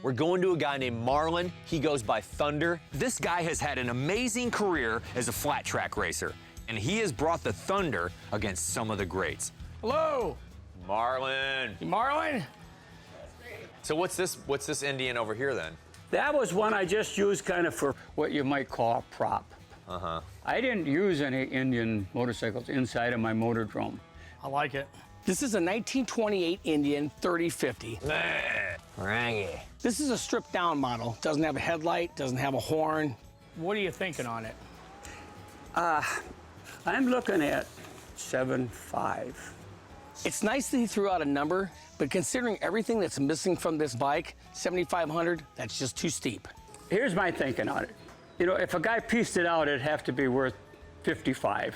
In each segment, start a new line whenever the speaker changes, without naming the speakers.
We're going to a guy named Marlin. He goes by Thunder. This guy has had an amazing career as a flat track racer, and he has brought the Thunder against some of the greats.
Hello.
Marlin.
Marlin?
So what's this Indian over here then?
That was one I just used kind of for what you might call a prop.
Uh-huh.
I didn't use any Indian motorcycles inside of my motordrome.
I like it. This is a 1928 Indian 3050.
Rangy.
This is a stripped down model. Doesn't have a headlight, doesn't have a horn. What are you thinking on it?
I'm looking at 7.5.
It's nice that he threw out a number, but considering everything that's missing from this bike, 7,500, that's just too steep.
Here's my thinking on it. You know, if a guy pieced it out, it'd have to be worth 55.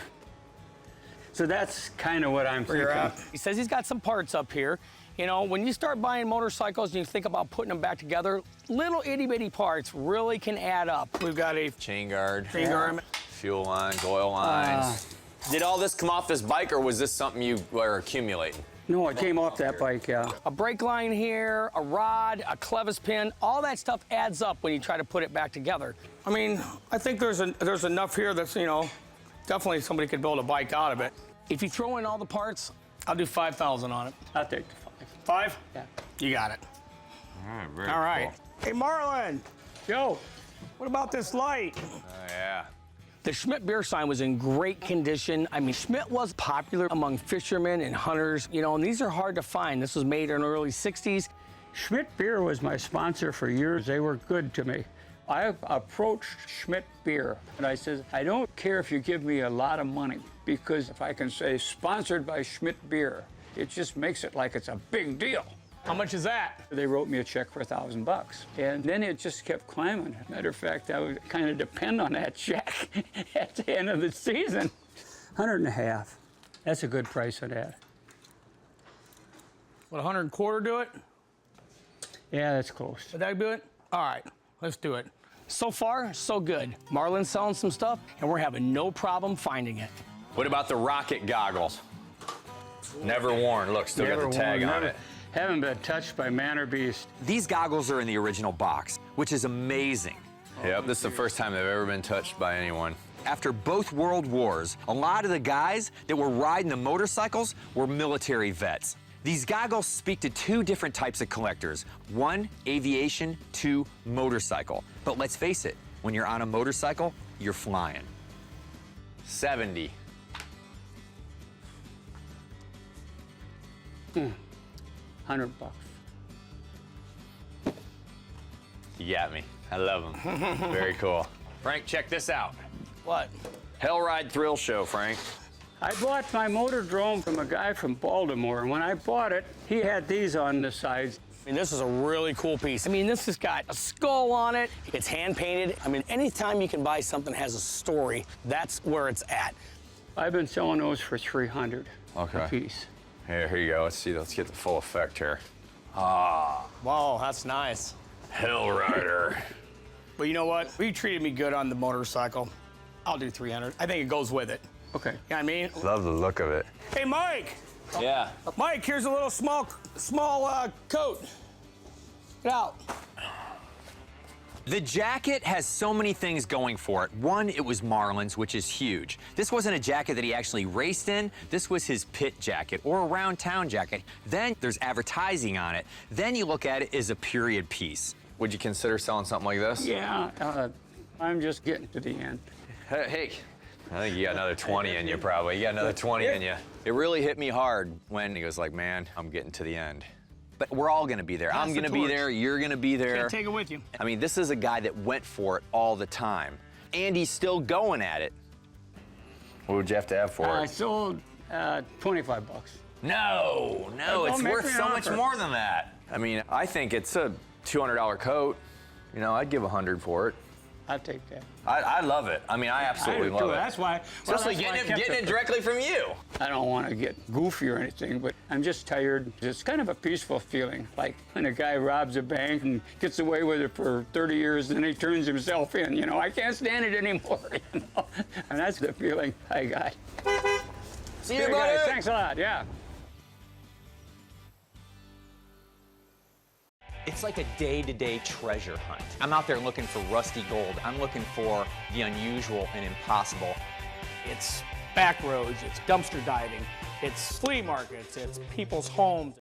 So that's kind of what I'm thinking.
He says he's got some parts up here. You know, when you start buying motorcycles and you think about putting them back together, little itty-bitty parts really can add up. We've got a
Chain guard.
chain guard.
Fuel lines, oil lines. Did all this come off this bike, or was this something you were accumulating?
No, it came off that bike, yeah.
A brake line here, a rod, a clevis pin, all that stuff adds up when you try to put it back together. I mean, I think there's enough here that's, you know, definitely somebody could build a bike out of it. If you throw in all the parts, I'll do 5,000 on it.
I'll take the 5.
5?
Yeah.
You got it.
All right, very
All right.
cool.
Hey, Marlon,
Joe.
what about this light?
Oh, yeah.
The Schmidt beer sign was in great condition. I mean, Schmidt was popular among fishermen and hunters, you know, and these are hard to find. This was made in the early 60s.
Schmidt Beer was my sponsor for years. They were good to me. I approached Schmidt Beer and I said, I don't care if you give me a lot of money, because if I can say sponsored by Schmidt Beer, it just makes it like it's a big deal.
How much is that?
They wrote me a check for $1,000, and then it just kept climbing. Matter of fact, I would kind of depend on that check at the end of the season. 150. That's a good price for that.
What, 100 and quarter do it?
Yeah, that's close.
Would that do it? All right, let's do it. So far, so good. Marlin's selling some stuff, and we're having no problem finding it.
What about the rocket goggles? Never worn. Look, still got the tag on it.
Haven't been touched by man or beast.
These goggles are in the original box, which is amazing. Yep, this is the first time they've ever been touched by anyone. After both World Wars, a lot of the guys that were riding the motorcycles were military vets. These goggles speak to two different types of collectors. One, aviation, two, motorcycle. But let's face it, when you're on a motorcycle, you're flying. 70.
$100.
You got me. I love them. Very cool. Frank, check this out.
What?
Hellride Thrill Show, Frank.
I bought my motordrome from a guy from Baltimore, and when I bought it, he had these on the sides.
I mean, this is a really cool piece. I mean, this has got a skull on it. It's hand painted. I mean, anytime you can buy something that has a story, that's where it's at.
I've been selling those for $300
Okay.
a piece.
Here you go. Let's see. Let's get the full effect here.
Wow, that's nice.
Hellrider.
But you know what? You treated me good on the motorcycle. I'll do 300. I think it goes with it.
Okay.
You know what I mean?
Love the look of it.
Hey, Mike!
Yeah.
Mike, here's a little small coat. Get out.
The jacket has so many things going for it. One, it was Marlin's, which is huge. This wasn't a jacket that he actually raced in. This was his pit jacket or a round town jacket. Then there's advertising on it. Then you look at it as a period piece. Would you consider selling something like this?
Yeah, I'm just getting to the end.
Hey, I think you got another 20 in you probably. You got another 20 in you. It really hit me hard when he was like, man, I'm getting to the end. But we're all gonna be there.
Pass
I'm
the
gonna be
torch.
there, you're gonna be there.
Can't take it with you.
I mean, this is a guy that went for it all the time. And he's still going at it. What would you have to have for
I
it?
sold $25.
No, it's
make
worth
me an
so much
offer.
more than that. I mean, I think it's a $200 coat. You know, I'd give 100 for it.
I'll take that.
I love it. I mean, I absolutely love it.
That's why.
Especially getting it directly from you.
I don't want to get goofy or anything, but I'm just tired. It's kind of a peaceful feeling, like when a guy robs a bank and gets away with it for 30 years, and then he turns himself in. You know, I can't stand it anymore. You know, and that's the feeling I got.
See you,
Hey, guys, thanks a lot. Yeah.
It's like a day-to-day treasure hunt. I'm out there looking for rusty gold. I'm looking for the unusual and impossible.
It's back roads, it's dumpster diving, it's flea markets, it's people's homes.